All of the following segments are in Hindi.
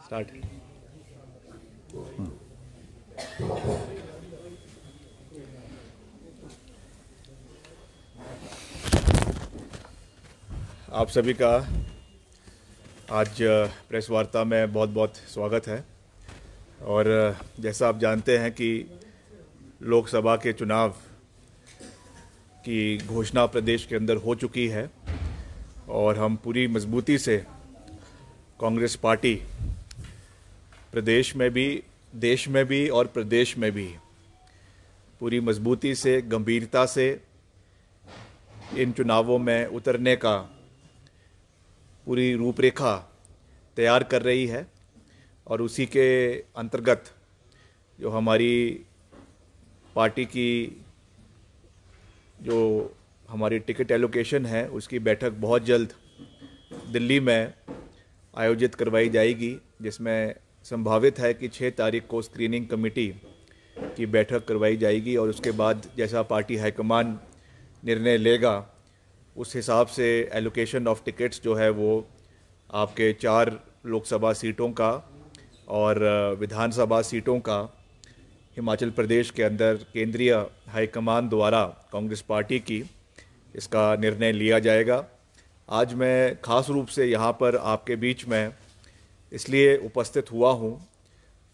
स्टार्ट। आप सभी का आज प्रेस वार्ता में बहुत बहुत स्वागत है। और जैसा आप जानते हैं कि लोकसभा के चुनाव की घोषणा प्रदेश के अंदर हो चुकी है और हम पूरी मजबूती से कांग्रेस पार्टी प्रदेश में भी, देश में भी और प्रदेश में भी पूरी मजबूती से, गंभीरता से इन चुनावों में उतरने का पूरी रूपरेखा तैयार कर रही है। और उसी के अंतर्गत जो हमारी पार्टी की जो हमारी टिकट एलोकेशन है उसकी बैठक बहुत जल्द दिल्ली में आयोजित करवाई जाएगी, जिसमें संभावित है कि 6 तारीख को स्क्रीनिंग कमेटी की बैठक करवाई जाएगी और उसके बाद जैसा पार्टी हाईकमान निर्णय लेगा उस हिसाब से एलोकेशन ऑफ टिकट्स जो है वो आपके 4 लोकसभा सीटों का और विधानसभा सीटों का हिमाचल प्रदेश के अंदर केंद्रीय हाईकमान द्वारा कांग्रेस पार्टी की इसका निर्णय लिया जाएगा। आज मैं खास रूप से यहाँ पर आपके बीच में इसलिए उपस्थित हुआ हूँ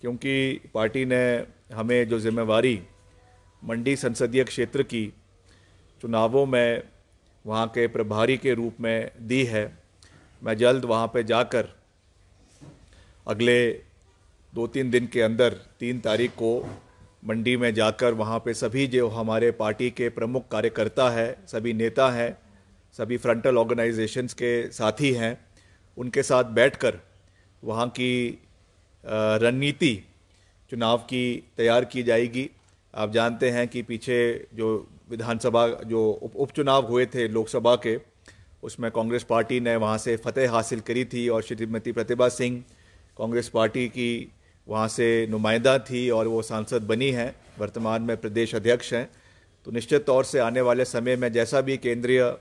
क्योंकि पार्टी ने हमें जो जिम्मेवारी मंडी संसदीय क्षेत्र की चुनावों में वहाँ के प्रभारी के रूप में दी है। मैं जल्द वहाँ पे जाकर अगले 2-3 दिन के अंदर 3 तारीख को मंडी में जाकर वहाँ पे सभी जो हमारे पार्टी के प्रमुख कार्यकर्ता हैं, सभी नेता हैं, सभी फ्रंटल ऑर्गेनाइजेशंस के साथी हैं, उनके साथ बैठकर वहाँ की रणनीति चुनाव की तैयार की जाएगी। आप जानते हैं कि पीछे जो विधानसभा जो उपचुनाव हुए थे लोकसभा के, उसमें कांग्रेस पार्टी ने वहाँ से फतेह हासिल करी थी और श्रीमती प्रतिभा सिंह कांग्रेस पार्टी की वहाँ से नुमाइंदा थी और वो सांसद बनी हैं, वर्तमान में प्रदेश अध्यक्ष हैं। तो निश्चित तौर से आने वाले समय में जैसा भी केंद्रीय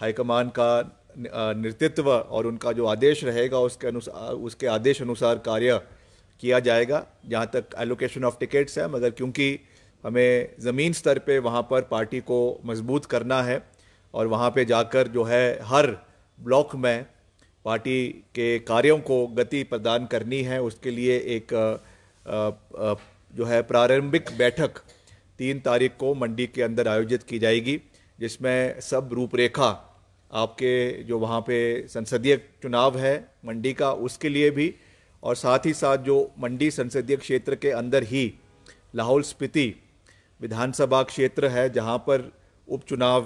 हाईकमान का नेतृत्व और उनका जो आदेश रहेगा उसके आदेश अनुसार कार्य किया जाएगा जहाँ तक एलोकेशन ऑफ टिकट्स है। मगर क्योंकि हमें ज़मीन स्तर पे वहाँ पर पार्टी को मजबूत करना है और वहाँ पे जाकर जो है हर ब्लॉक में पार्टी के कार्यों को गति प्रदान करनी है, उसके लिए एक जो है प्रारंभिक बैठक 3 तारीख को मंडी के अंदर आयोजित की जाएगी, जिसमें सब रूपरेखा आपके जो वहाँ पे संसदीय चुनाव है मंडी का उसके लिए भी, और साथ ही साथ जो मंडी संसदीय क्षेत्र के अंदर ही लाहौल स्पीति विधानसभा क्षेत्र है जहाँ पर उपचुनाव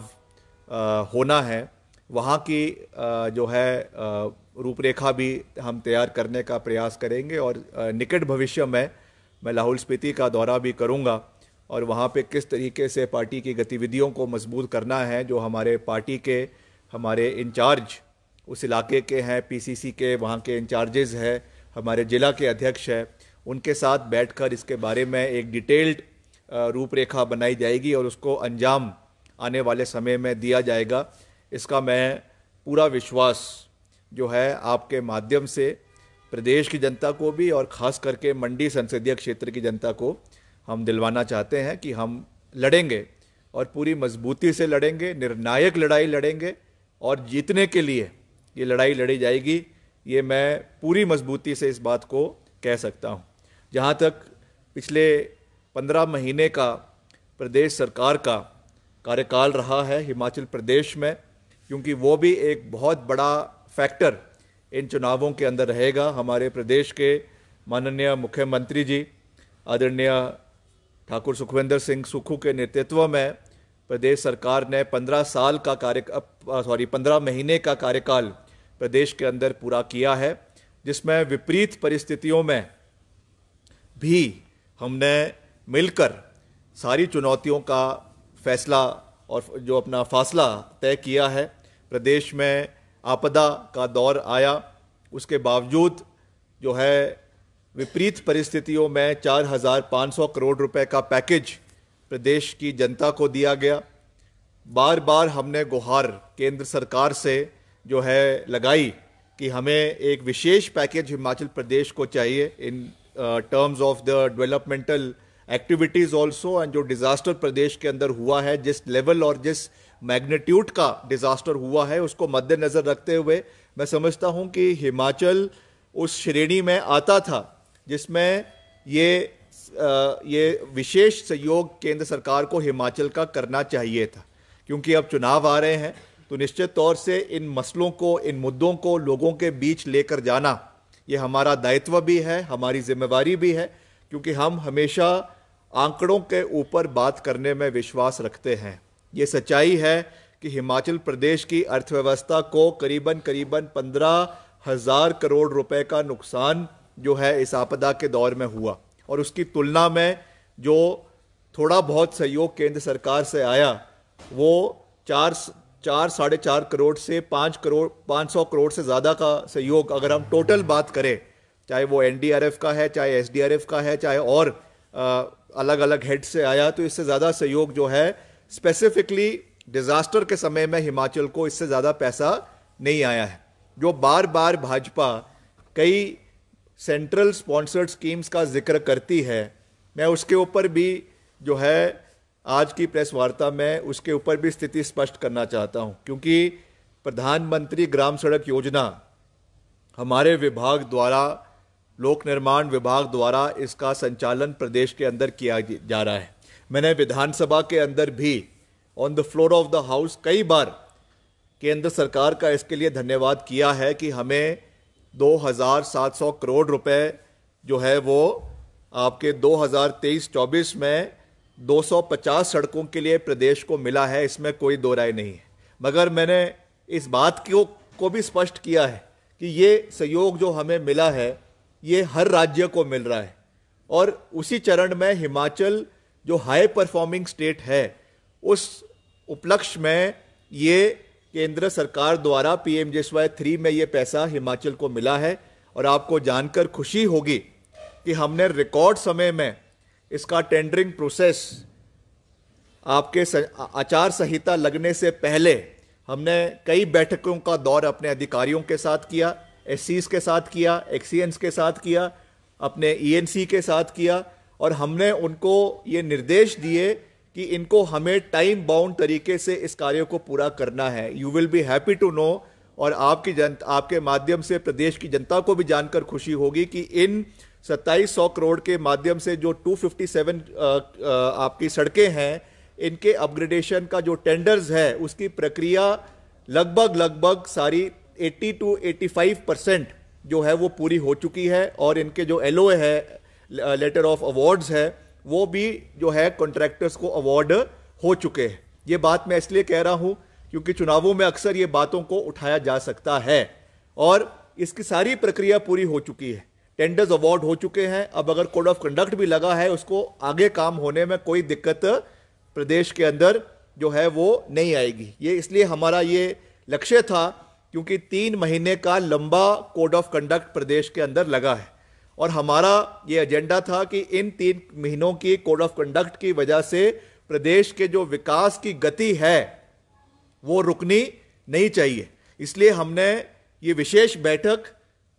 होना है, वहाँ की जो है रूपरेखा भी हम तैयार करने का प्रयास करेंगे। और निकट भविष्य में मैं लाहौल स्पीति का दौरा भी करूँगा और वहाँ पे किस तरीके से पार्टी की गतिविधियों को मजबूत करना है, जो हमारे पार्टी के हमारे इंचार्ज उस इलाके के हैं, पीसीसी के वहाँ के इंचार्जेस हैं, हमारे ज़िला के अध्यक्ष हैं, उनके साथ बैठकर इसके बारे में एक डिटेल्ड रूपरेखा बनाई जाएगी और उसको अंजाम आने वाले समय में दिया जाएगा। इसका मैं पूरा विश्वास जो है आपके माध्यम से प्रदेश की जनता को भी और ख़ास करके मंडी संसदीय क्षेत्र की जनता को हम दिलवाना चाहते हैं कि हम लड़ेंगे और पूरी मजबूती से लड़ेंगे, निर्णायक लड़ाई लड़ेंगे और जीतने के लिए ये लड़ाई लड़ी जाएगी। ये मैं पूरी मजबूती से इस बात को कह सकता हूँ। जहाँ तक पिछले 15 महीने का प्रदेश सरकार का कार्यकाल रहा है हिमाचल प्रदेश में, क्योंकि वो भी एक बहुत बड़ा फैक्टर इन चुनावों के अंदर रहेगा। हमारे प्रदेश के माननीय मुख्यमंत्री जी आदरणीय ठाकुर सुखविंदर सिंह सुक्खू के नेतृत्व में प्रदेश सरकार ने 15 महीने का कार्यकाल प्रदेश के अंदर पूरा किया है, जिसमें विपरीत परिस्थितियों में भी हमने मिलकर सारी चुनौतियों का फैसला और जो अपना फासला तय किया है। प्रदेश में आपदा का दौर आया, उसके बावजूद जो है विपरीत परिस्थितियों में 4,500 करोड़ रुपए का पैकेज प्रदेश की जनता को दिया गया। बार बार हमने गुहार केंद्र सरकार से जो है लगाई कि हमें एक विशेष पैकेज हिमाचल प्रदेश को चाहिए in terms of the developmental activities also, and जो डिजास्टर प्रदेश के अंदर हुआ है, जिस लेवल और जिस मैग्नीट्यूड का डिजास्टर हुआ है, उसको मद्देनजर रखते हुए मैं समझता हूं कि हिमाचल उस श्रेणी में आता था जिसमें ये विशेष सहयोग केंद्र सरकार को हिमाचल का करना चाहिए था। क्योंकि अब चुनाव आ रहे हैं तो निश्चित तौर से इन मसलों को, इन मुद्दों को लोगों के बीच लेकर जाना ये हमारा दायित्व भी है, हमारी जिम्मेवारी भी है, क्योंकि हम हमेशा आंकड़ों के ऊपर बात करने में विश्वास रखते हैं। ये सच्चाई है कि हिमाचल प्रदेश की अर्थव्यवस्था को करीबन 15,000 करोड़ रुपए का नुकसान जो है इस आपदा के दौर में हुआ, और उसकी तुलना में जो थोड़ा बहुत सहयोग केंद्र सरकार से आया वो 4-4.5 करोड़ से 500 करोड़ से ज़्यादा का सहयोग, अगर हम टोटल बात करें, चाहे वो एनडीआरएफ का है, चाहे एसडीआरएफ का है, चाहे और अलग अलग हेड से आया, तो इससे ज़्यादा सहयोग जो है स्पेसिफिकली डिजास्टर के समय में हिमाचल को इससे ज़्यादा पैसा नहीं आया है। जो बार बार भाजपा कई सेंट्रल स्पॉन्सर्ड स्कीम्स का जिक्र करती है, मैं उसके ऊपर भी जो है आज की प्रेस वार्ता में उसके ऊपर भी स्थिति स्पष्ट करना चाहता हूं, क्योंकि प्रधानमंत्री ग्राम सड़क योजना हमारे विभाग द्वारा, लोक निर्माण विभाग द्वारा इसका संचालन प्रदेश के अंदर किया जा रहा है। मैंने विधानसभा के अंदर भी on the floor of the house कई बार केंद्र सरकार का इसके लिए धन्यवाद किया है कि हमें 2,700 करोड़ रुपए जो है वो आपके 2023-24 में 250 सड़कों के लिए प्रदेश को मिला है, इसमें कोई दो राय नहीं है। मगर मैंने इस बात को भी स्पष्ट किया है कि ये सहयोग जो हमें मिला है ये हर राज्य को मिल रहा है, और उसी चरण में हिमाचल जो हाई परफॉर्मिंग स्टेट है उस उपलक्ष्य में ये केंद्र सरकार द्वारा PMJSY 3 में ये पैसा हिमाचल को मिला है। और आपको जानकर खुशी होगी कि हमने रिकॉर्ड समय में इसका टेंडरिंग प्रोसेस, आपके आचार संहिता लगने से पहले हमने कई बैठकों का दौर अपने अधिकारियों के साथ किया, SCs के साथ किया, XCNs के साथ किया, अपने ENC के साथ किया, और हमने उनको ये निर्देश दिए कि इनको हमें टाइम बाउंड तरीके से इस कार्य को पूरा करना है। You will be happy to know, और आपके माध्यम से प्रदेश की जनता को भी जानकर खुशी होगी कि इन 2700 करोड़ के माध्यम से जो 257 आपकी सड़कें हैं, इनके अपग्रेडेशन का जो टेंडर्स है उसकी प्रक्रिया लगभग सारी 80 to 85% जो है वो पूरी हो चुकी है, और इनके जो LOA है, लेटर ऑफ अवार्ड्स है, वो भी जो है कॉन्ट्रैक्टर्स को अवार्ड हो चुके हैं। ये बात मैं इसलिए कह रहा हूं क्योंकि चुनावों में अक्सर ये बातों को उठाया जा सकता है, और इसकी सारी प्रक्रिया पूरी हो चुकी है, टेंडर्स अवार्ड हो चुके हैं। अब अगर कोड ऑफ कंडक्ट भी लगा है, उसको आगे काम होने में कोई दिक्कत प्रदेश के अंदर जो है वो नहीं आएगी। ये इसलिए हमारा ये लक्ष्य था क्योंकि 3 महीने का लंबा कोड ऑफ कंडक्ट प्रदेश के अंदर लगा है, और हमारा ये एजेंडा था कि इन 3 महीनों की कोड ऑफ कंडक्ट की वजह से प्रदेश के जो विकास की गति है वो रुकनी नहीं चाहिए। इसलिए हमने ये विशेष बैठक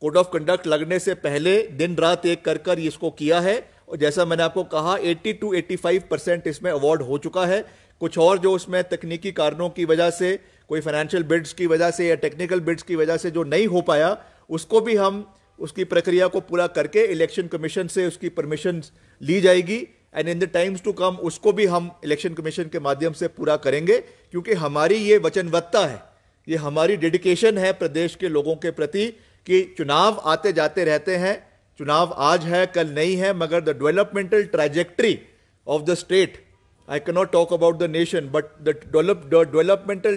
कोड ऑफ कंडक्ट लगने से पहले दिन रात एक कर इसको किया है, और जैसा मैंने आपको कहा 80 to 85% इसमें अवार्ड हो चुका है। कुछ और जो उसमें तकनीकी कारणों की वजह से, कोई फाइनेंशियल बिड्स की वजह से या टेक्निकल बिड्स की वजह से जो नहीं हो पाया, उसको भी हम उसकी प्रक्रिया को पूरा करके इलेक्शन कमीशन से उसकी परमिशन ली जाएगी, and in the times to come उसको भी हम इलेक्शन कमीशन के माध्यम से पूरा करेंगे, क्योंकि हमारी ये वचनबद्धता है, ये हमारी डेडिकेशन है प्रदेश के लोगों के प्रति कि चुनाव आते जाते रहते हैं, चुनाव आज है कल नहीं है, मगर the developmental trajectory of the state, I cannot talk about the nation, but the developmental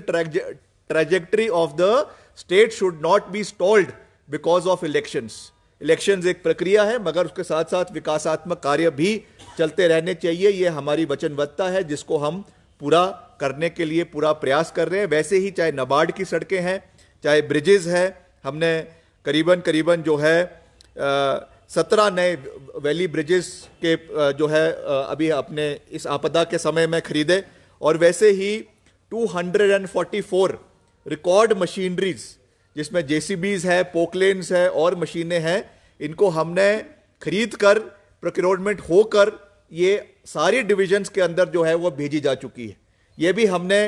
trajectory of the state should not be stalled because of elections. Elections एक प्रक्रिया है, मगर उसके साथ साथ विकासात्मक कार्य भी चलते रहने चाहिए। ये हमारी वचनबद्धता है जिसको हम पूरा करने के लिए पूरा प्रयास कर रहे हैं। वैसे ही चाहे नाबार्ड की सड़कें हैं, चाहे ब्रिजेस है, हमने करीबन जो है 17 नए वैली ब्रिजेस के जो है अभी अपने इस आपदा के समय में खरीदे, और वैसे ही 244 रिकॉर्ड मशीनरीज जिसमें जेसीबीज है, पोकलेन्स है और मशीनें हैं, इनको हमने खरीद कर प्रोक्योरमेंट होकर ये सारी डिविजन्स के अंदर जो है वो भेजी जा चुकी है। ये भी हमने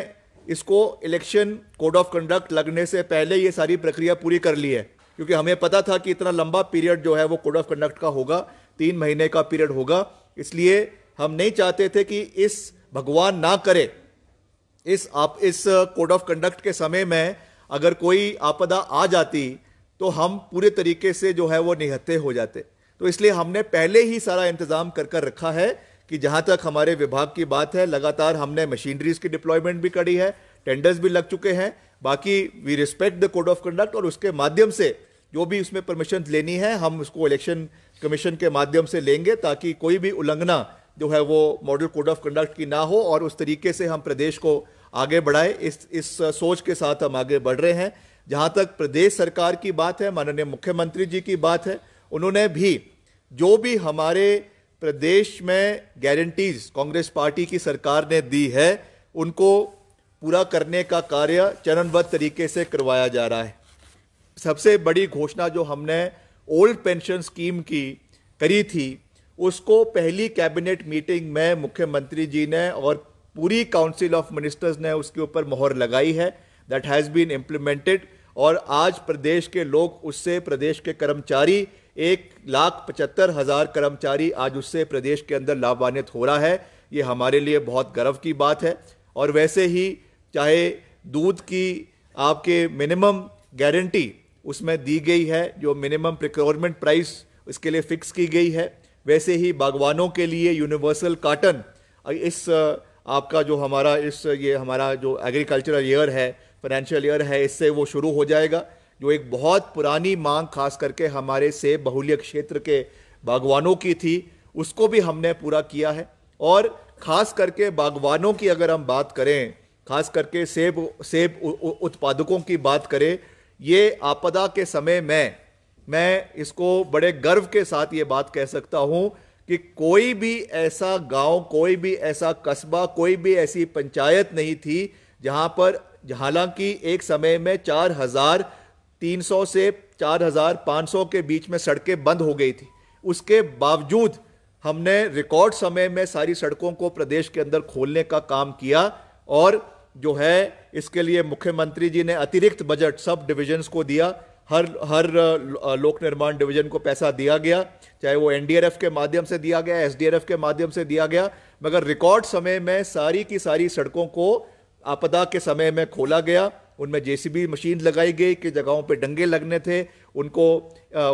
इसको इलेक्शन कोड ऑफ कंडक्ट लगने से पहले ये सारी प्रक्रिया पूरी कर ली है, क्योंकि हमें पता था कि इतना लंबा पीरियड जो है वो कोड ऑफ कंडक्ट का होगा, 3 महीने का पीरियड होगा। इसलिए हम नहीं चाहते थे कि इस भगवान ना करे इस कोड ऑफ कंडक्ट के समय में अगर कोई आपदा आ जाती तो हम पूरे तरीके से जो है वो निहत्थे हो जाते। तो इसलिए हमने पहले ही सारा इंतजाम कर कर रखा है कि जहां तक हमारे विभाग की बात है, लगातार हमने मशीनरीज की डिप्लॉयमेंट भी करी है, टेंडर्स भी लग चुके हैं। बाकी we respect the code of conduct और उसके माध्यम से जो भी उसमें परमिशन लेनी है हम उसको इलेक्शन कमीशन के माध्यम से लेंगे, ताकि कोई भी उल्लंघना जो है वो मॉडल कोड ऑफ कंडक्ट की ना हो और उस तरीके से हम प्रदेश को आगे बढ़ाए। इस सोच के साथ हम आगे बढ़ रहे हैं। जहां तक प्रदेश सरकार की बात है, माननीय मुख्यमंत्री जी की बात है, उन्होंने भी जो भी हमारे प्रदेश में गारंटीज कांग्रेस पार्टी की सरकार ने दी है उनको पूरा करने का कार्य चरणबद्ध तरीके से करवाया जा रहा है। सबसे बड़ी घोषणा जो हमने ओल्ड पेंशन स्कीम की करी थी, उसको पहली कैबिनेट मीटिंग में मुख्यमंत्री जी ने और पूरी काउंसिल ऑफ मिनिस्टर्स ने उसके ऊपर मोहर लगाई है। दैट हैज़ बीन इम्प्लीमेंटेड और आज प्रदेश के लोग उससे, प्रदेश के कर्मचारी 1,75,000 कर्मचारी आज उससे प्रदेश के अंदर लाभान्वित हो रहा है। ये हमारे लिए बहुत गर्व की बात है। और वैसे ही चाहे दूध की आपके मिनिमम गारंटी उसमें दी गई है, जो मिनिमम प्रोक्योरमेंट प्राइस इसके लिए फिक्स की गई है, वैसे ही बागवानों के लिए यूनिवर्सल कॉटन इस आपका जो हमारा ये हमारा जो एग्रीकल्चरल ईयर है, फाइनेंशियल ईयर है, इससे वो शुरू हो जाएगा। जो एक बहुत पुरानी मांग खास करके हमारे सेब बहुल्य क्षेत्र के बागवानों की थी, उसको भी हमने पूरा किया है। और खास करके बागवानों की अगर हम बात करें, खास करके सेब उत्पादकों की बात करें, ये आपदा के समय में मैं इसको बड़े गर्व के साथ ये बात कह सकता हूं कि कोई भी ऐसा गांव, कोई भी ऐसा कस्बा, कोई भी ऐसी पंचायत नहीं थी जहां पर, हालांकि एक समय में 4,300 से 4,500 के बीच में सड़कें बंद हो गई थी, उसके बावजूद हमने रिकॉर्ड समय में सारी सड़कों को प्रदेश के अंदर खोलने का काम किया। और जो है इसके लिए मुख्यमंत्री जी ने अतिरिक्त बजट सब डिविजन्स को दिया। हर लोक निर्माण डिवीजन को पैसा दिया गया, चाहे वो एनडीआरएफ के माध्यम से दिया गया, एसडीआरएफ के माध्यम से दिया गया, मगर रिकॉर्ड समय में सारी की सारी सड़कों को आपदा के समय में खोला गया। उनमें जेसीबी मशीन लगाई गई कि जगहों पे डंगे लगने थे उनको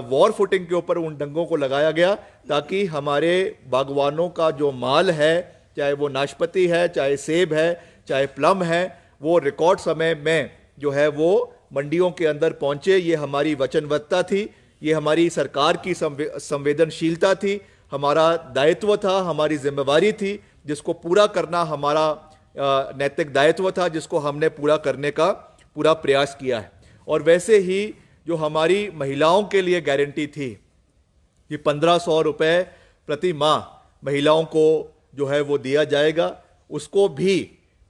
वॉर फुटिंग के ऊपर उन डंगों को लगाया गया, ताकि हमारे बागवानों का जो माल है, चाहे वो नाशपाती है, चाहे सेब है, चाहे प्लम है, वो रिकॉर्ड समय में जो है वो मंडियों के अंदर पहुंचे। ये हमारी वचनबद्धता थी, ये हमारी सरकार की संवेदनशीलता थी, हमारा दायित्व था, हमारी जिम्मेवारी थी, जिसको पूरा करना हमारा नैतिक दायित्व था, जिसको हमने पूरा करने का पूरा प्रयास किया है। और वैसे ही जो हमारी महिलाओं के लिए गारंटी थी, ये 1,500 रुपये प्रति माह महिलाओं को जो है वो दिया जाएगा, उसको भी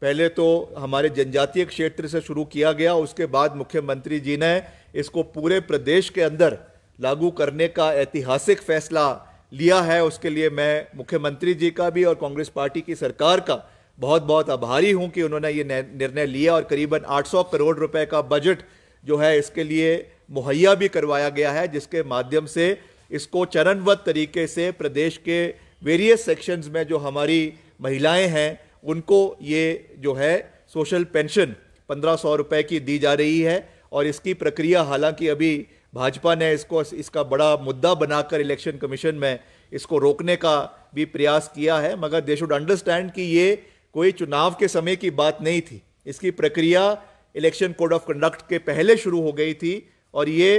पहले तो हमारे जनजातीय क्षेत्र से शुरू किया गया, उसके बाद मुख्यमंत्री जी ने इसको पूरे प्रदेश के अंदर लागू करने का ऐतिहासिक फैसला लिया है। उसके लिए मैं मुख्यमंत्री जी का भी और कांग्रेस पार्टी की सरकार का बहुत बहुत आभारी हूं कि उन्होंने ये निर्णय लिया और करीबन 800 करोड़ रुपए का बजट जो है इसके लिए मुहैया भी करवाया गया है, जिसके माध्यम से इसको चरणबद्ध तरीके से प्रदेश के वेरियस सेक्शंस में जो हमारी महिलाएं हैं उनको ये जो है सोशल पेंशन 1,500 रुपए की दी जा रही है। और इसकी प्रक्रिया, हालांकि अभी भाजपा ने इसका बड़ा मुद्दा बनाकर इलेक्शन कमीशन में इसको रोकने का भी प्रयास किया है, मगर दे शुड अंडरस्टैंड कि ये कोई चुनाव के समय की बात नहीं थी। इसकी प्रक्रिया इलेक्शन कोड ऑफ कंडक्ट के पहले शुरू हो गई थी और ये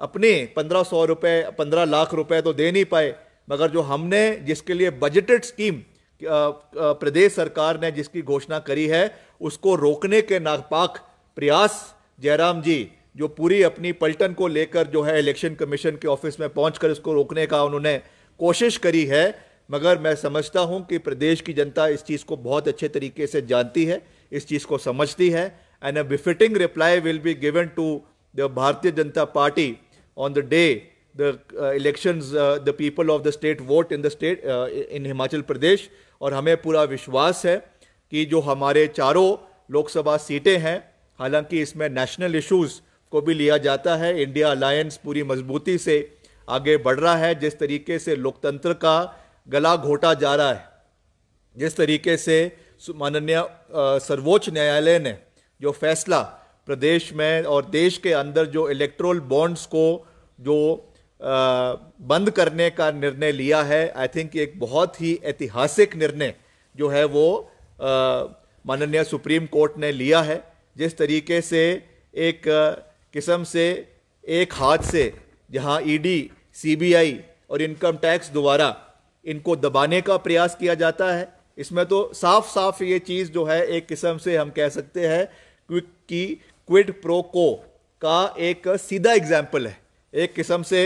अपने 1,500 रुपए, 15 लाख रुपए तो दे नहीं पाए, मगर जो हमने जिसके लिए बजटेड स्कीम प्रदेश सरकार ने जिसकी घोषणा करी है, उसको रोकने के नापाक प्रयास जयराम जी जो पूरी अपनी पलटन को लेकर जो है इलेक्शन कमीशन के ऑफिस में पहुंचकर इसको रोकने का उन्होंने कोशिश करी है, मगर मैं समझता हूं कि प्रदेश की जनता इस चीज़ को बहुत अच्छे तरीके से जानती है, इस चीज़ को समझती है। And a befitting reply will be given to the Bharatiya Janata Party on the day the elections, the people of the state vote in the state in Himachal Pradesh. और हमें पूरा विश्वास है कि जो हमारे चारों लोकसभा सीटें हैं, हालांकि इसमें नेशनल इश्यूज को भी लिया जाता है, इंडिया अलायंस पूरी मजबूती से आगे बढ़ रहा है। जिस तरीके से लोकतंत्र का गला घोटा जा रहा है, जिस तरीके से माननीय सर्वोच्च न्यायालय ने जो फैसला प्रदेश में और देश के अंदर जो इलेक्टोरल बॉन्ड्स को जो बंद करने का निर्णय लिया है, आई थिंक एक बहुत ही ऐतिहासिक निर्णय जो है वो माननीय सुप्रीम कोर्ट ने लिया है। जिस तरीके से एक किस्म से एक हाथ से जहां ईडी, सीबीआई और इनकम टैक्स द्वारा इनको दबाने का प्रयास किया जाता है, इसमें तो साफ साफ ये चीज जो है एक किस्म से हम कह सकते हैं कि क्विड प्रो को का एक सीधा एग्जाम्पल है। एक किस्म से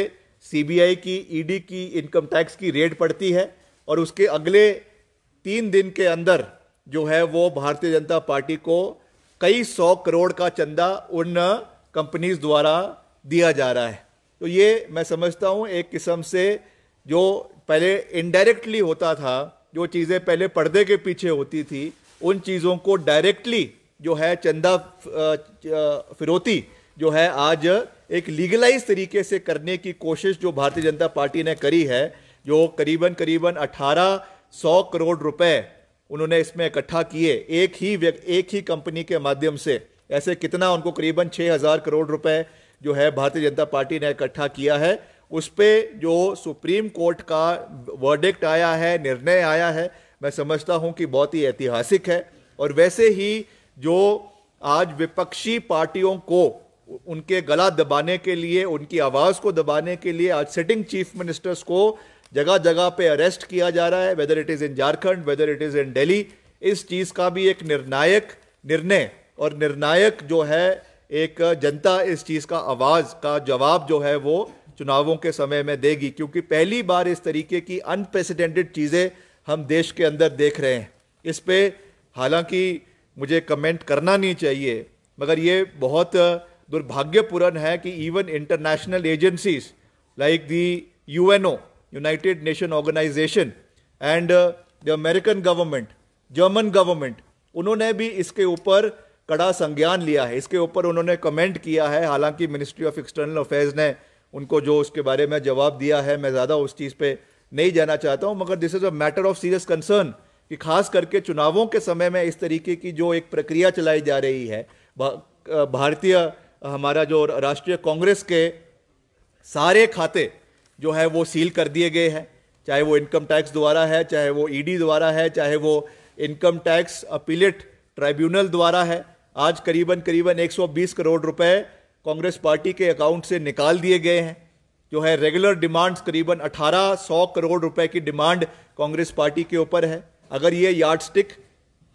सीबीआई की, ईडी की इनकम टैक्स की रेड पड़ती है और उसके अगले 3 दिन के अंदर जो है वो भारतीय जनता पार्टी को कई 100 करोड़ का चंदा उन कंपनीज द्वारा दिया जा रहा है। तो ये मैं समझता हूं एक किस्म से जो पहले इनडायरेक्टली होता था, जो चीजें पहले पर्दे के पीछे होती थी, उन चीजों को डायरेक्टली जो है चंदा फिरौती जो है आज एक लीगलाइज तरीके से करने की कोशिश जो भारतीय जनता पार्टी ने करी है, जो करीबन 1800 करोड़ रुपए उन्होंने इसमें इकट्ठा किए एक ही कंपनी के माध्यम से। ऐसे कितना उनको करीबन 6000 करोड़ रुपए जो है भारतीय जनता पार्टी ने इकट्ठा किया है। उस पे जो सुप्रीम कोर्ट का वर्डिक्ट आया है, निर्णय आया है, मैं समझता हूं कि बहुत ही ऐतिहासिक है। और वैसे ही जो आज विपक्षी पार्टियों को उनके गला दबाने के लिए, उनकी आवाज को दबाने के लिए आज सिटिंग चीफ मिनिस्टर्स को जगह जगह पे अरेस्ट किया जा रहा है, whether it is in Jharkhand, whether it is in Delhi. इस चीज का भी एक निर्णायक निर्णय और निर्णायक जो है एक जनता इस चीज का आवाज का जवाब जो है वो चुनावों के समय में देगी, क्योंकि पहली बार इस तरीके की अनप्रेसिडेंटेड चीजें हम देश के अंदर देख रहे हैं। इस पे हालांकि मुझे कमेंट करना नहीं चाहिए, मगर ये बहुत दुर्भाग्यपूर्ण है कि even international agencies like the UNO, united nation organisation and the American government, German government, उन्होंने भी इसके ऊपर कड़ा संज्ञान लिया है, इसके ऊपर उन्होंने कमेंट किया है। हालांकि मिनिस्ट्री ऑफ एक्सटर्नल अफेयर्स ने उनको जो उसके बारे में जवाब दिया है, मैं ज़्यादा उस चीज़ पे नहीं जाना चाहता हूं, मगर this is a matter of serious concern कि खास करके चुनावों के समय में इस तरीके की जो एक प्रक्रिया चलाई जा रही है, भारतीय हमारा जो राष्ट्रीय कांग्रेस के सारे खाते जो है वो सील कर दिए गए हैं, चाहे वो इनकम टैक्स द्वारा है, चाहे वो ईडी द्वारा है, चाहे वो इनकम टैक्स अपीलेट ट्राइब्यूनल द्वारा है। आज करीबन 120 करोड़ रुपए कांग्रेस पार्टी के अकाउंट से निकाल दिए गए हैं। जो है रेगुलर डिमांड्स करीबन 1800 करोड़ रुपए की डिमांड कांग्रेस पार्टी के ऊपर है। अगर ये यार्डस्टिक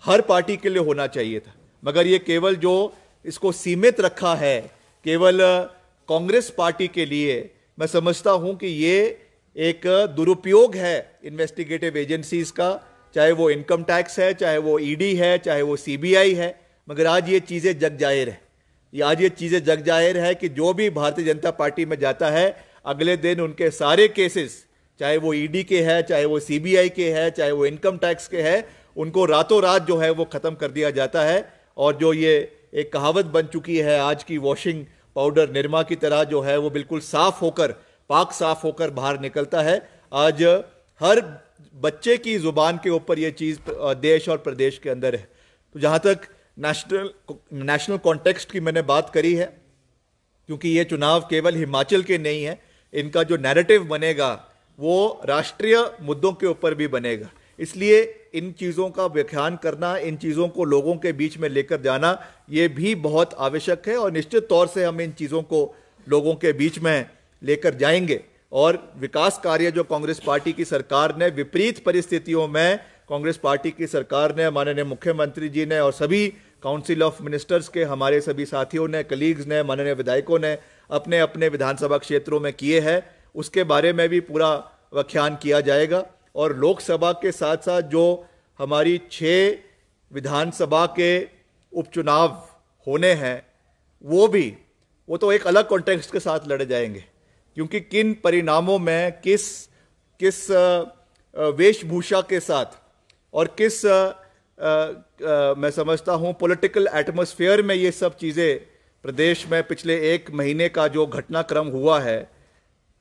हर पार्टी के लिए होना चाहिए था, मगर ये केवल जो इसको सीमित रखा है केवल कांग्रेस पार्टी के लिए, मैं समझता हूं कि ये एक दुरुपयोग है इन्वेस्टिगेटिव एजेंसीज का, चाहे वो इनकम टैक्स है, चाहे वो ईडी है, चाहे वो सीबीआई है। मगर आज ये चीजें जग जाहिर है, आज ये चीजें जग जाहिर है कि जो भी भारतीय जनता पार्टी में जाता है, अगले दिन उनके सारे केसेस, चाहे वो ईडी के हैं, चाहे वो सीबीआई के हैं, चाहे वो इनकम टैक्स के हैं, उनको रातों रात जो है वो खत्म कर दिया जाता है। और जो ये एक कहावत बन चुकी है आज की, वॉशिंग पाउडर निरमा की तरह जो है वो बिल्कुल साफ होकर, पाक साफ होकर बाहर निकलता है। आज हर बच्चे की जुबान के ऊपर ये चीज देश और प्रदेश के अंदर है। तो जहां तक नेशनल कॉन्टेक्स्ट की मैंने बात करी है, क्योंकि ये चुनाव केवल हिमाचल के नहीं है, इनका जो नैरेटिव बनेगा वो राष्ट्रीय मुद्दों के ऊपर भी बनेगा। इसलिए इन चीज़ों का व्याख्यान करना, इन चीज़ों को लोगों के बीच में लेकर जाना, ये भी बहुत आवश्यक है। और निश्चित तौर से हम इन चीज़ों को लोगों के बीच में लेकर जाएंगे। और विकास कार्य जो कांग्रेस पार्टी की सरकार ने, विपरीत परिस्थितियों में कांग्रेस पार्टी की सरकार ने, माननीय मुख्यमंत्री जी ने और सभी काउंसिल ऑफ मिनिस्टर्स के हमारे सभी साथियों ने, कलीग्स ने, माननीय विधायकों ने अपने अपने विधानसभा क्षेत्रों में किए हैं, उसके बारे में भी पूरा व्याख्यान किया जाएगा। और लोकसभा के साथ साथ जो हमारी 6 विधानसभा के उपचुनाव होने हैं, वो भी वो तो एक अलग कॉन्टेक्स्ट के साथ लड़े जाएंगे, क्योंकि किन परिणामों में किस किस वेशभूषा के साथ और किस मैं समझता हूँ पॉलिटिकल एटमॉस्फेयर में ये सब चीज़ें प्रदेश में पिछले 1 महीने का जो घटनाक्रम हुआ है,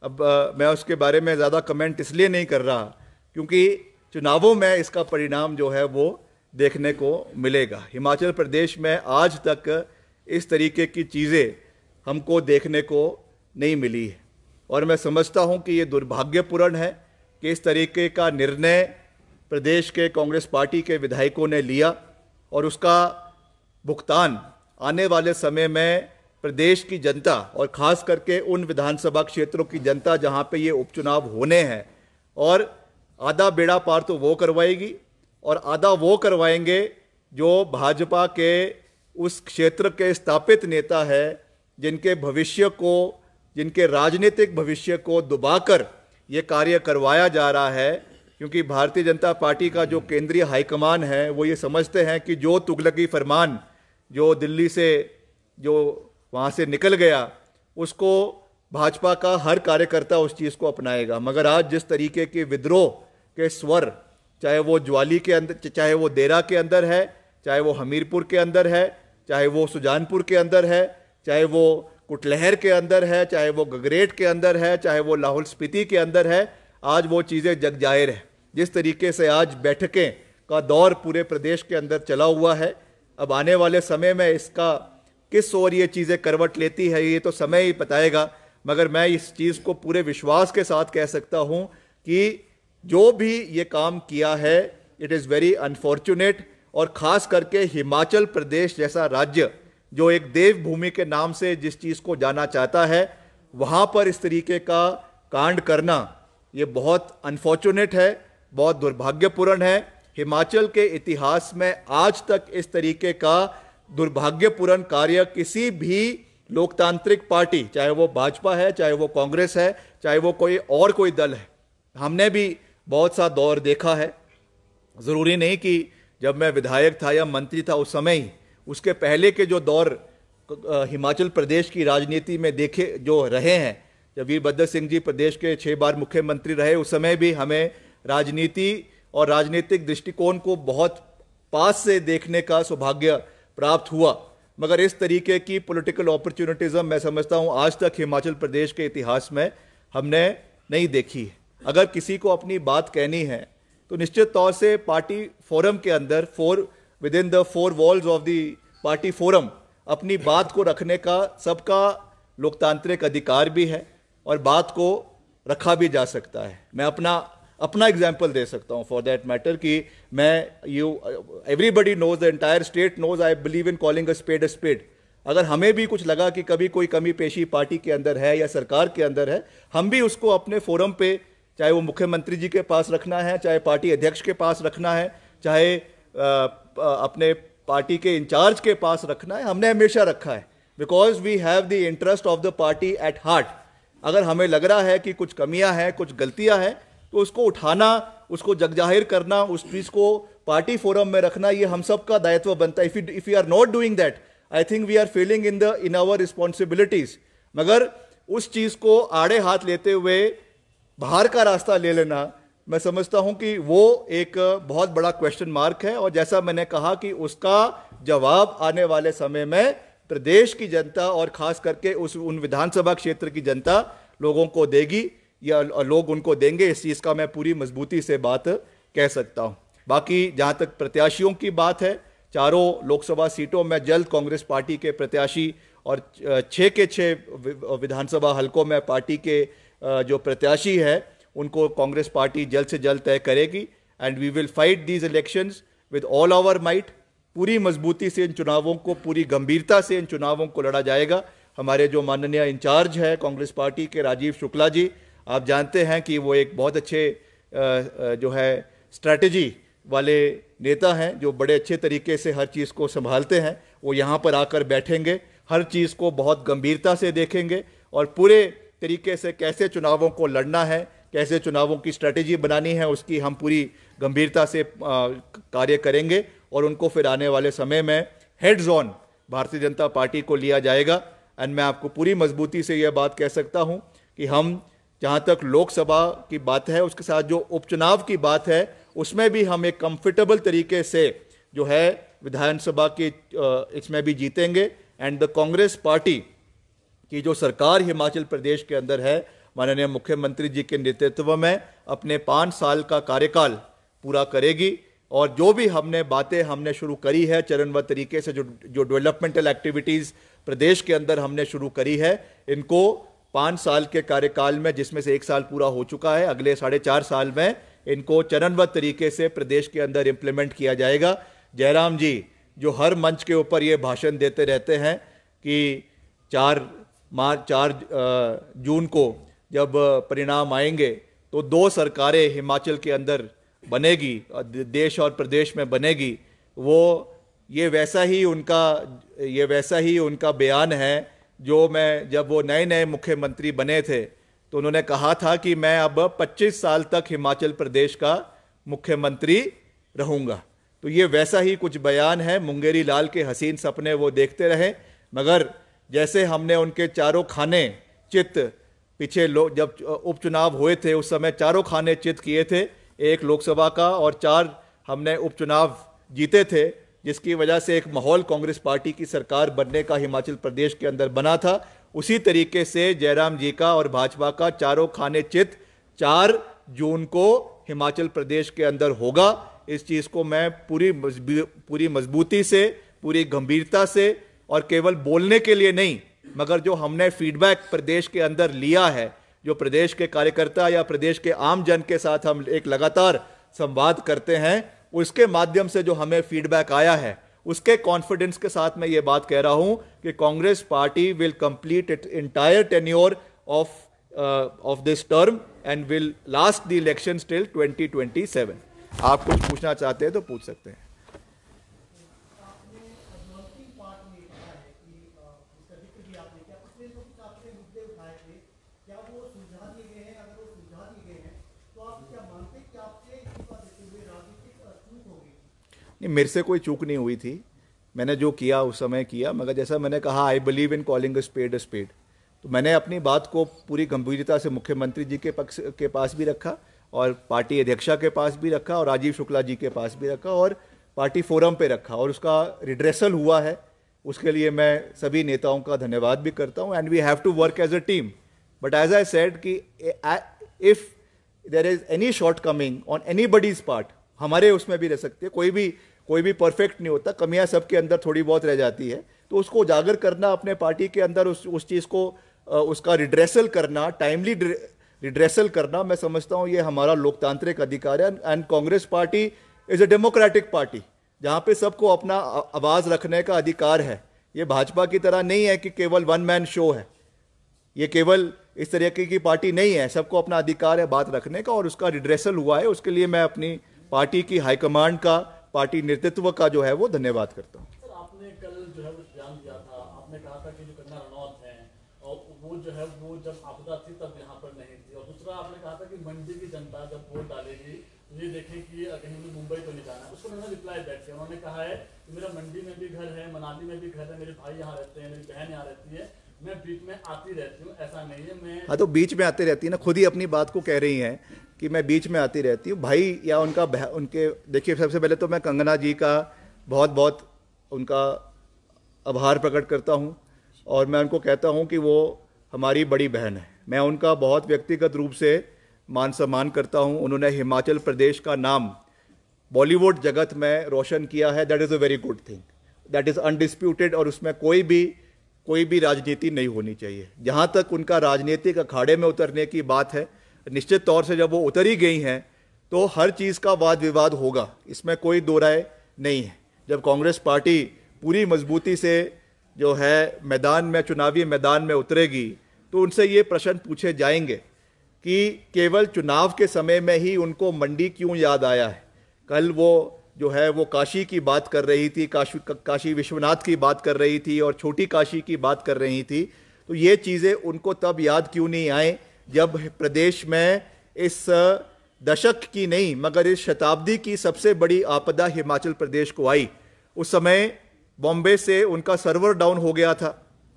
अब मैं उसके बारे में ज़्यादा कमेंट इसलिए नहीं कर रहा क्योंकि चुनावों में इसका परिणाम जो है वो देखने को मिलेगा। हिमाचल प्रदेश में आज तक इस तरीके की चीज़ें हमको देखने को नहीं मिली है और मैं समझता हूं कि ये दुर्भाग्यपूर्ण है कि इस तरीके का निर्णय प्रदेश के कांग्रेस पार्टी के विधायकों ने लिया और उसका भुगतान आने वाले समय में प्रदेश की जनता और ख़ास करके उन विधानसभा क्षेत्रों की जनता जहां पे ये उपचुनाव होने हैं, और आधा बेड़ा पार तो वो करवाएगी और आधा वो करवाएंगे जो भाजपा के उस क्षेत्र के स्थापित नेता है जिनके भविष्य को, जिनके राजनीतिक भविष्य को दुबाकर ये कार्य करवाया जा रहा है। क्योंकि भारतीय जनता पार्टी का जो केंद्रीय हाईकमान है वो ये समझते हैं कि जो तुगलकी फरमान जो दिल्ली से जो वहाँ से निकल गया उसको भाजपा का हर कार्यकर्ता उस चीज़ को अपनाएगा। मगर आज जिस तरीके के विद्रोह के स्वर, चाहे वो ज्वाली के अंदर, चाहे वो देरा के अंदर है, चाहे वो हमीरपुर के अंदर है, चाहे वो सुजानपुर के अंदर है, चाहे वो कुटलहर के अंदर है, चाहे वो गगरेट के अंदर है, चाहे वो लाहौल स्पीति के अंदर है, आज वो चीज़ें जग जाहिर है। जिस तरीके से आज बैठकें का दौर पूरे प्रदेश के अंदर चला हुआ है, अब आने वाले समय में इसका किस ओर ये चीज़ें करवट लेती है ये तो समय ही बताएगा। मगर मैं इस चीज़ को पूरे विश्वास के साथ कह सकता हूँ कि जो भी ये काम किया है इट इज़ वेरी अनफॉर्चुनेट, और ख़ास करके हिमाचल प्रदेश जैसा राज्य जो एक देवभूमि के नाम से जिस चीज़ को जाना चाहता है, वहाँ पर इस तरीके का कांड करना ये बहुत अनफॉर्चुनेट है, बहुत दुर्भाग्यपूर्ण है। हिमाचल के इतिहास में आज तक इस तरीके का दुर्भाग्यपूर्ण कार्य किसी भी लोकतांत्रिक पार्टी, चाहे वो भाजपा है, चाहे वो कांग्रेस है, चाहे वो कोई दल है, हमने भी बहुत सा दौर देखा है। ज़रूरी नहीं कि जब मैं विधायक था या मंत्री था उस समय ही, उसके पहले के जो दौर हिमाचल प्रदेश की राजनीति में देखे जो रहे हैं, जब वीरभद्र सिंह जी प्रदेश के 6 बार मुख्यमंत्री रहे, उस समय भी हमें राजनीति और राजनीतिक दृष्टिकोण को बहुत पास से देखने का सौभाग्य प्राप्त हुआ। मगर इस तरीके की पॉलिटिकल अपॉर्चुनिटीज़म मैं समझता हूँ आज तक हिमाचल प्रदेश के इतिहास में हमने नहीं देखी है। अगर किसी को अपनी बात कहनी है तो निश्चित तौर से पार्टी फोरम के अंदर with in the 4 walls of the party forum अपनी बात को रखने का सबका लोकतांत्रिक अधिकार भी है और बात को रखा भी जा सकता है। मैं अपना एग्जाम्पल दे सकता हूँ फॉर दैट मैटर कि मैं everybody knows, the entire state knows, I believe in calling a spade. अगर हमें भी कुछ लगा कि कभी कोई कमी पेशी पार्टी के अंदर है या सरकार के अंदर है, हम भी उसको अपने फोरम पे, चाहे वो मुख्यमंत्री जी के पास रखना है, चाहे पार्टी अध्यक्ष के पास रखना है, चाहे अपने पार्टी के इंचार्ज के पास रखना है, हमने हमेशा रखा है। Because we have the interest of the party at heart. अगर हमें लग रहा है कि कुछ कमियां हैं, कुछ गलतियां हैं, तो उसको उठाना, उसको जगजाहिर करना, उस चीज़ को पार्टी फोरम में रखना, ये हम सब का दायित्व बनता है। If you are not doing that, I think we are failing in our responsibilities. मगर उस चीज़ को आड़े हाथ लेते हुए बाहर का रास्ता ले लेना, मैं समझता हूं कि वो एक बहुत बड़ा क्वेश्चन मार्क है। और जैसा मैंने कहा कि उसका जवाब आने वाले समय में प्रदेश की जनता और खास करके उन विधानसभा क्षेत्र की जनता लोगों को देगी या लोग उनको देंगे, इस चीज़ का मैं पूरी मजबूती से बात कह सकता हूं। बाकी जहां तक प्रत्याशियों की बात है, चारों लोकसभा सीटों में जल्द कांग्रेस पार्टी के प्रत्याशी और 6 के 6 विधानसभा हलकों में पार्टी के जो प्रत्याशी है उनको कांग्रेस पार्टी जल्द से जल्द तय करेगी। And we will fight these elections with all our might. पूरी मजबूती से इन चुनावों को, पूरी गंभीरता से इन चुनावों को लड़ा जाएगा। हमारे जो माननीय इंचार्ज है कांग्रेस पार्टी के राजीव शुक्ला जी, आप जानते हैं कि वो एक बहुत अच्छे जो है स्ट्रैटेजी वाले नेता हैं, जो बड़े अच्छे तरीके से हर चीज़ को संभालते हैं। वो यहाँ पर आकर बैठेंगे, हर चीज़ को बहुत गंभीरता से देखेंगे और पूरे तरीके से कैसे चुनावों को लड़ना है, कैसे चुनावों की स्ट्रैटेजी बनानी है, उसकी हम पूरी गंभीरता से कार्य करेंगे और उनको फिर आने वाले समय में हेड्स ऑन भारतीय जनता पार्टी को लिया जाएगा। एंड मैं आपको पूरी मजबूती से यह बात कह सकता हूं कि हम जहाँ तक लोकसभा की बात है, उसके साथ जो उपचुनाव की बात है, उसमें भी हम एक कंफर्टेबल तरीके से जो है विधानसभा की इसमें भी जीतेंगे। एंड द कांग्रेस पार्टी की जो सरकार हिमाचल प्रदेश के अंदर है, माननीय मुख्यमंत्री जी के नेतृत्व में अपने 5 साल का कार्यकाल पूरा करेगी। और जो भी बातें हमने शुरू करी है चरणबद्ध तरीके से, जो डेवलपमेंटल एक्टिविटीज़ प्रदेश के अंदर हमने शुरू करी है, इनको 5 साल के कार्यकाल में, जिसमें से 1 साल पूरा हो चुका है, अगले 4.5 साल में इनको चरणबद्ध तरीके से प्रदेश के अंदर इम्प्लीमेंट किया जाएगा। जयराम जी जो हर मंच के ऊपर ये भाषण देते रहते हैं कि 4 जून को जब परिणाम आएंगे तो 2 सरकारें हिमाचल के अंदर बनेगी, देश और प्रदेश में बनेगी, ये वैसा ही उनका बयान है जो जब वो नए मुख्यमंत्री बने थे तो उन्होंने कहा था कि मैं अब 25 साल तक हिमाचल प्रदेश का मुख्यमंत्री रहूंगा। तो ये वैसा ही कुछ बयान है। मुंगेरी लाल के हसीन सपने वो देखते रहे, मगर जैसे हमने उनके चारों खाने चित पीछे जब उपचुनाव हुए थे उस समय चारों खाने चित किए थे, 1 लोकसभा का और 4 हमने उपचुनाव जीते थे, जिसकी वजह से एक माहौल कांग्रेस पार्टी की सरकार बनने का हिमाचल प्रदेश के अंदर बना था। उसी तरीके से जयराम जी का और भाजपा का चारों खाने चित 4 जून को हिमाचल प्रदेश के अंदर होगा। इस चीज़ को मैं पूरी मजबूती से, पूरी गंभीरता से, और केवल बोलने के लिए नहीं, मगर जो हमने फीडबैक प्रदेश के अंदर लिया है, जो प्रदेश के कार्यकर्ता या प्रदेश के आम जन के साथ हम एक लगातार संवाद करते हैं, उसके माध्यम से जो हमें फीडबैक आया है, उसके कॉन्फिडेंस के साथ मैं ये बात कह रहा हूं कि Congress party will complete it entire tenure of this term and will last the elections till 2027। आप कुछ पूछना चाहते हैं तो पूछ सकते हैं। नहीं, मेरे से कोई चूक नहीं हुई थी। मैंने जो किया उस समय किया, मगर जैसा मैंने कहा, I believe in calling a spade. तो मैंने अपनी बात को पूरी गंभीरता से मुख्यमंत्री जी के पास भी रखा, और पार्टी अध्यक्षा के पास भी रखा, और राजीव शुक्ला जी के पास भी रखा, और पार्टी फोरम पे रखा, और उसका रिड्रेसल हुआ है। उसके लिए मैं सभी नेताओं का धन्यवाद भी करता हूँ। And we have to work as a team. But as I said कि if there is any shortcoming on anybody's part, हमारे उसमें भी रह सकती है। कोई भी परफेक्ट नहीं होता, कमियां सबके अंदर थोड़ी बहुत रह जाती है। तो उसको उजागर करना अपने पार्टी के अंदर, उस चीज़ को उसका रिड्रेसल करना, टाइमली रिड्रेसल करना, मैं समझता हूँ ये हमारा लोकतांत्रिक अधिकार है। And Congress party is a democratic party, जहाँ पे सबको अपना आवाज़ रखने का अधिकार है। ये भाजपा की तरह नहीं है कि केवल 1 मैन शो है। ये केवल इस तरीके की पार्टी नहीं है, सबको अपना अधिकार है बात रखने का, और उसका रिड्रेसल हुआ है। उसके लिए मैं अपनी पार्टी की हाईकमांड का, पार्टी नेतृत्व का जो है वो धन्यवाद करता हूँ। सर, आपने कल जो है वो बयान दिया था, आपने कहा था कि जो कंगना रनौत हैं और वो जो है वो जब आपदा थी तब यहाँ पर नहीं थी, और दूसरा आपने कहा था कि मंडी की जनता जब वोट डालेगी तो ये देखें कि कहीं भी मुंबई तो नहीं जाना है। उसको मैंने रिप्लाई बैक किया, उन्होंने कहा है कि मेरा मंडी में भी घर है, मनाली में भी घर है, मेरे भाई यहाँ रहते हैं, मेरी बहन यहाँ रहती है, मैं बीच में आती रहती हूँ, ऐसा नहीं है मैं। हाँ, तो बीच में आती रहती है ना, खुद ही अपनी बात को कह रही हैं कि मैं बीच में आती रहती हूँ। भाई या उनके देखिए, सबसे पहले तो मैं कंगना जी का बहुत बहुत उनका आभार प्रकट करता हूँ, और मैं उनको कहता हूँ कि वो हमारी बड़ी बहन है। मैं उनका बहुत व्यक्तिगत रूप से मान सम्मान करता हूँ। उन्होंने हिमाचल प्रदेश का नाम बॉलीवुड जगत में रोशन किया है। That is a very good thing, that is undisputed, और उसमें कोई भी राजनीति नहीं होनी चाहिए। जहाँ तक उनका राजनीतिक अखाड़े में उतरने की बात है, निश्चित तौर से जब वो उतर ही गई हैं तो हर चीज़ का वाद विवाद होगा, इसमें कोई दो राय नहीं है। जब कांग्रेस पार्टी पूरी मजबूती से जो है चुनावी मैदान में उतरेगी तो उनसे ये प्रश्न पूछे जाएंगे कि केवल चुनाव के समय में ही उनको मंडी क्यों याद आया है। कल वो जो है वो काशी की बात कर रही थी, काशी विश्वनाथ की बात कर रही थी, और छोटी काशी की बात कर रही थी। तो ये चीज़ें उनको तब याद क्यों नहीं आए जब प्रदेश में इस दशक की नहीं मगर इस शताब्दी की सबसे बड़ी आपदा हिमाचल प्रदेश को आई। उस समय बॉम्बे से उनका सर्वर डाउन हो गया था,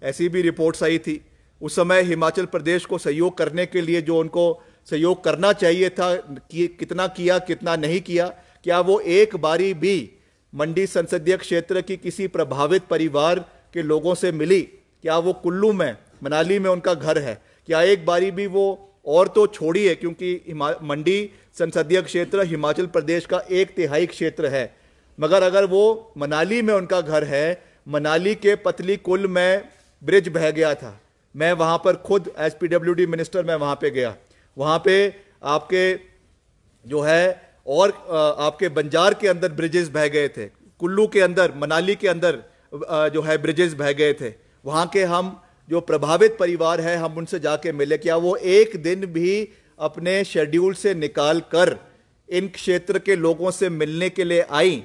ऐसी भी रिपोर्ट्स आई थी। उस समय हिमाचल प्रदेश को सहयोग करने के लिए जो उनको सहयोग करना चाहिए था, कि कितना किया कितना नहीं किया, क्या वो एक बारी भी मंडी संसदीय क्षेत्र की किसी प्रभावित परिवार के लोगों से मिली? क्या वो कुल्लू में, मनाली में उनका घर है, क्या एक बारी भी वो, और तो छोड़िए क्योंकि मंडी संसदीय क्षेत्र हिमाचल प्रदेश का 1/3 क्षेत्र है, मगर अगर वो मनाली में उनका घर है, मनाली के पतली कुल में ब्रिज बह गया था, मैं वहां पर खुद एज PWD मिनिस्टर मैं वहां पे गया, वहां पे आपके जो है और आपके बंजार के अंदर ब्रिजेस बह गए थे, कुल्लू के अंदर, मनाली के अंदर जो है ब्रिजेस बह गए थे। वहां के हम जो प्रभावित परिवार है हम उनसे जाके मिले, क्या वो एक दिन भी अपने शेड्यूल से निकाल कर इन क्षेत्र के लोगों से मिलने के लिए आई?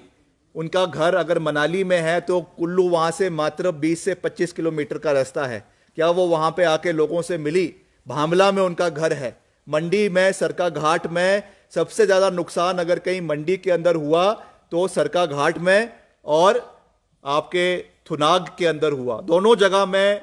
उनका घर अगर मनाली में है तो कुल्लू वहां से मात्र 20 से 25 किलोमीटर का रास्ता है, क्या वो वहां पे आके लोगों से मिली? भामला में उनका घर है, मंडी में सरका घाट में सबसे ज्यादा नुकसान अगर कहीं मंडी के अंदर हुआ तो सरका घाट में और आपके थुनाग के अंदर हुआ। दोनों जगह में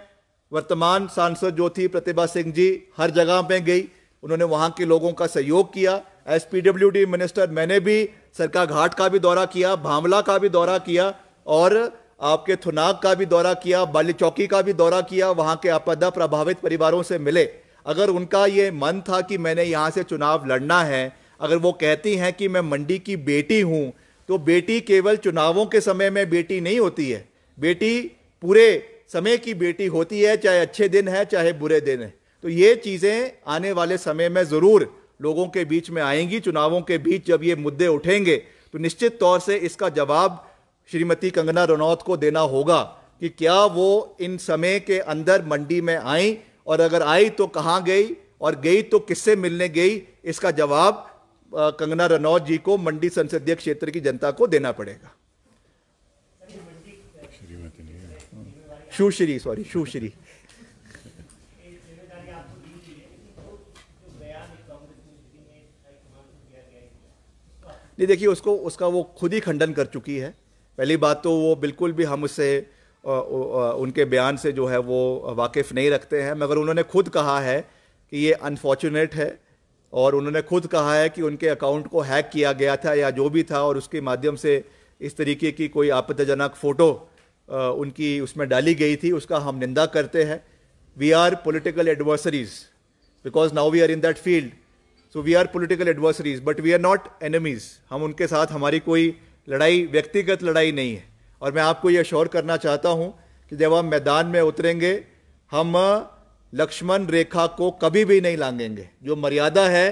वर्तमान सांसद जो थी प्रतिभा सिंह जी हर जगह पे गई, उन्होंने वहां के लोगों का सहयोग किया। एज PWD मिनिस्टर मैंने भी सरका घाट का भी दौरा किया, भामला का भी दौरा किया और आपके थुनाग का भी दौरा किया, बाली चौकी का भी दौरा किया, वहां के आपदा प्रभावित परिवारों से मिले। अगर उनका ये मन था कि मैंने यहां से चुनाव लड़ना है, अगर वो कहती हैं कि मैं मंडी की बेटी हूं, तो बेटी केवल चुनावों के समय में बेटी नहीं होती है, बेटी पूरे समय की बेटी होती है, चाहे अच्छे दिन है चाहे बुरे दिन है। तो ये चीजें आने वाले समय में जरूर लोगों के बीच में आएंगी। चुनावों के बीच जब ये मुद्दे उठेंगे तो निश्चित तौर से इसका जवाब श्रीमती कंगना रनौत को देना होगा कि क्या वो इन समय के अंदर मंडी में आई, और अगर आई तो कहां गई, और गई तो किससे मिलने गई। इसका जवाब कंगना रनौत जी को मंडी संसदीय क्षेत्र की जनता को देना पड़ेगा। सुश्री नहीं, देखिए उसका वो खुद ही खंडन कर चुकी है। पहली बात तो वो बिल्कुल भी हम उससे उनके बयान से जो है वो वाकिफ नहीं रखते हैं, मगर उन्होंने खुद कहा है कि ये अनफॉर्चुनेट है, और उन्होंने खुद कहा है कि उनके अकाउंट को हैक किया गया था या जो भी था, और उसके माध्यम से इस तरीके की कोई आपत्तिजनक फोटो उनकी उसमें डाली गई थी, उसका हम निंदा करते हैं। We are political adversaries because now we are in that field, so we are political adversaries but we are not enemies. हम उनके साथ, हमारी कोई लड़ाई व्यक्तिगत लड़ाई नहीं है, और मैं आपको ये अश्योर करना चाहता हूं कि जब हम मैदान में उतरेंगे हम लक्ष्मण रेखा को कभी भी नहीं लांघेंगे। जो मर्यादा है,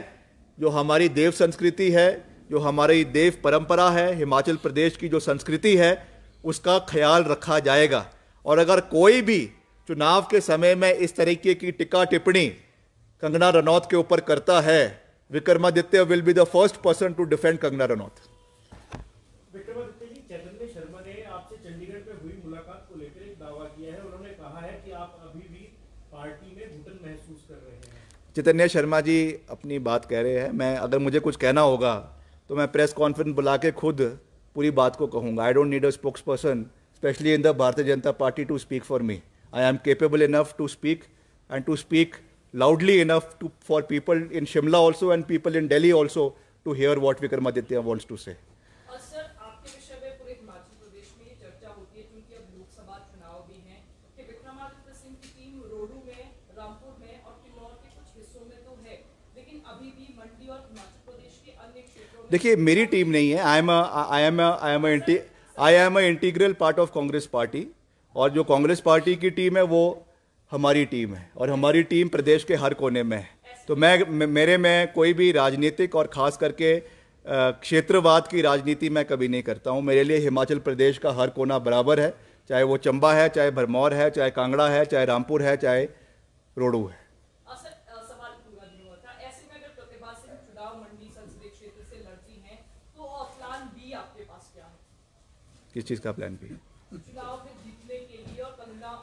जो हमारी देव संस्कृति है, जो हमारी देव परंपरा है, हिमाचल प्रदेश की जो संस्कृति है, उसका ख्याल रखा जाएगा। और अगर कोई भी चुनाव के समय में इस तरीके की टिक्का टिप्पणी कंगना रनौत के ऊपर करता है, Vikramaditya will be the first person to defend Kangana Ranaut. Vikramaditya ji, Chaitanya Sharma ने आपसे चंडीगढ़ में हुई मुलाकात को लेकर एक दावा किया है। उन्होंने कहा है कि आप अभी भी पार्टी में घुटन महसूस कर रहे हैं। चैतन्य शर्मा जी अपनी बात कह रहे हैं, मैं अगर मुझे कुछ कहना होगा तो मैं प्रेस कॉन्फ्रेंस बुला के खुद पूरी बात को कहूंगा। I don't need a spokesperson specially in the Bharatiya Janata Party to speak for me. I am capable enough to speak and to speak loudly enough for people in Shimla also and people in Delhi also to hear what Vikramaditya wants to say. और सर, आपके विषय में पूरे हिमाचल प्रदेश में ये चर्चा होती है क्योंकि अब लोकसभा चुनाव भी हैं कि विक्रमादित्य सिंह की टीम रोहडू में, रामपुर में और किन्नौर के कुछ हिस्सों में तो है, लेकिन अभी भी मंडी और हिमाचल प्रदेश के अन्य क्षेत्रों में। देखिए, मेरी टीम नहीं है। I am a integral part of Congress party, और जो कांग्रेस पार्टी की टीम है वो हमारी टीम है, और हमारी टीम प्रदेश के हर कोने में है। तो मेरे में कोई भी राजनीतिक और खास करके क्षेत्रवाद की राजनीति मैं कभी नहीं करता हूं। मेरे लिए हिमाचल प्रदेश का हर कोना बराबर है, चाहे वो चंबा है, चाहे भरमौर है, चाहे कांगड़ा है, चाहे रामपुर है, चाहे रोहडू है। सवाल पूरा नहीं हुआ था। ऐसे में अगर प्रतिभा सिंह चुनाव मंडी संसदीय क्षेत्र से लड़ती हैं तो प्लान बी आपके पास क्या है? किस चीज़ का प्लान बी? चुनाव में जीतने के लिए। और कंगना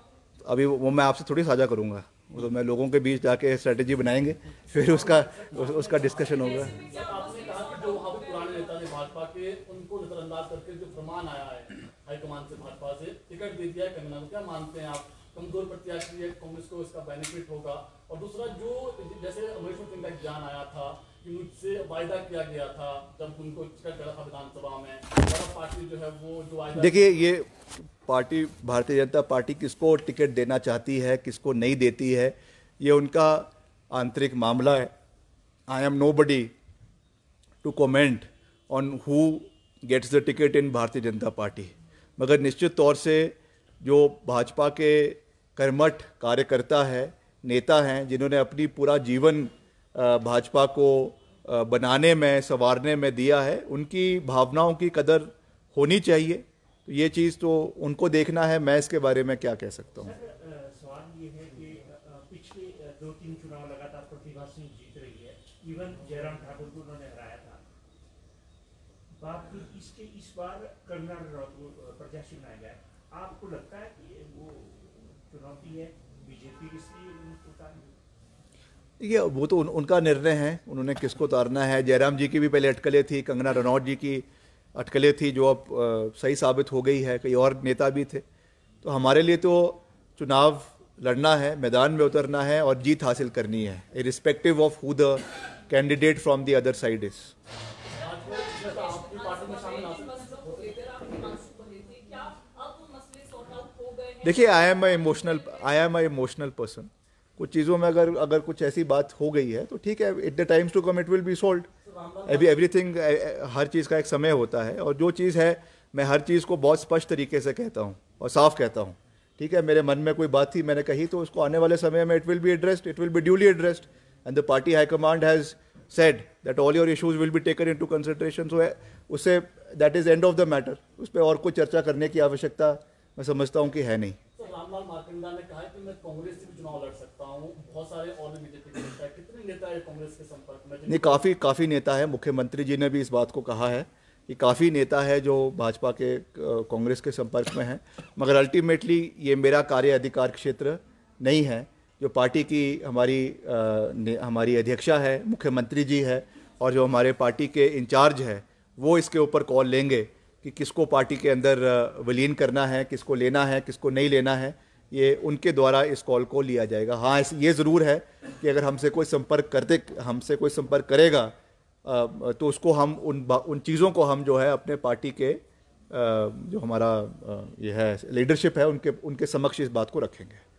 अभी वो मैं आपसे थोड़ी साझा करूंगा, वो तो मैं लोगों के बीच जाके स्ट्रेटेजी बनाएंगे, फिर उसका डिस्कशन होगा। आपने कहा कि जो वहाँ पे पुराने नेता थे भाजपा के, उनको नजरअंदाज करके जो फरमान आया है हाईकमान से, भाजपा से टिकट दे दिया है कंगना को, क्या मानते हैं आप कमजोर प्रत्याशी है, कांग्रेस को इसका बेनिफिट होगा। और दूसरा जो जैसे अमरेश्वर सिंह का एक बयान आया था कि मुझसे वायदा किया गया था जब उनको टिकट मिला था विधानसभा में, बड़ा पार्टी जो है वो जो वायदा, देखिए ये पार्टी भारतीय जनता पार्टी किसको टिकट देना चाहती है, किसको नहीं देती है, ये उनका आंतरिक मामला है। I am nobody to comment on who gets the ticket in Bharatiya Janata party. मगर निश्चित तौर से जो भाजपा के कर्मठ कार्यकर्ता है, नेता हैं, जिन्होंने अपनी पूरा जीवन भाजपा को बनाने में, संवारने में दिया है, उनकी भावनाओं की कदर होनी चाहिए। तो ये चीज़ तो उनको देखना है, मैं इसके बारे में क्या कह सकता हूँ। सवाल ये है कि पिछले 2-3 चुनाव लगातार प्रतिभा सिंह जीत रही है, इवन जयराम ठाकुर को उन्होंने हराया था। बात इसके इस बार कंगना रनौत को प्रत्याशी बनाया गया है। आपको लगता है कि वो चुनौती है बीजेपी इसलिए उनको उतारनी? देखिए वो तो उनका निर्णय है, उन्होंने किसको उतारना है। जयराम जी की भी पहले अटकलें थी, कंगना रनौत जी की अटकलें थी जो अब सही साबित हो गई है। कई और नेता भी थे। तो हमारे लिए तो चुनाव लड़ना है, मैदान में उतरना है और जीत हासिल करनी है, irrespective of who the candidate from the other side is. देखिए I am a emotional person. कुछ चीज़ों में अगर कुछ ऐसी बात हो गई है तो ठीक है, it the times to come it will be sold. Everything, हर चीज़ का एक समय होता है, और जो चीज़ है मैं हर चीज़ को बहुत स्पष्ट तरीके से कहता हूँ और साफ कहता हूँ। ठीक है, मेरे मन में कोई बात थी, मैंने कही, तो उसको आने वाले समय में it will be addressed, it will B duly addressed, and the party high command has said that all your issues will be taken into consideration. So उससे that is end of the matter. उस पर और कोई चर्चा करने की आवश्यकता मैं समझता हूँ कि है नहीं। तो रामलाल मार्कंडा ने कहा कि मैं कांग्रेस से भी चुनाव लड़ सकता हूँ, बहुत सारे और भी बीजेपी के नेता है। कितने नेता है कांग्रेस के संपर्क में? नहीं, काफ़ी नेता है। मुख्यमंत्री जी ने भी इस बात को कहा है कि काफ़ी नेता है जो भाजपा के कांग्रेस के संपर्क में हैं, मगर अल्टीमेटली ये मेरा कार्य अधिकार क्षेत्र नहीं है। जो पार्टी की हमारी अध्यक्षा है, मुख्यमंत्री जी है, और जो हमारे पार्टी के इंचार्ज है, वो इसके ऊपर कॉल लेंगे कि किसको पार्टी के अंदर विलीन करना है, किसको लेना है, किसको नहीं लेना है। ये उनके द्वारा इस कॉल को लिया जाएगा। हाँ, ये ज़रूर है कि अगर हमसे कोई संपर्क करेगा तो उसको हम उन चीज़ों को हम जो है अपने पार्टी के जो हमारा ये है लीडरशिप है उनके समक्ष इस बात को रखेंगे।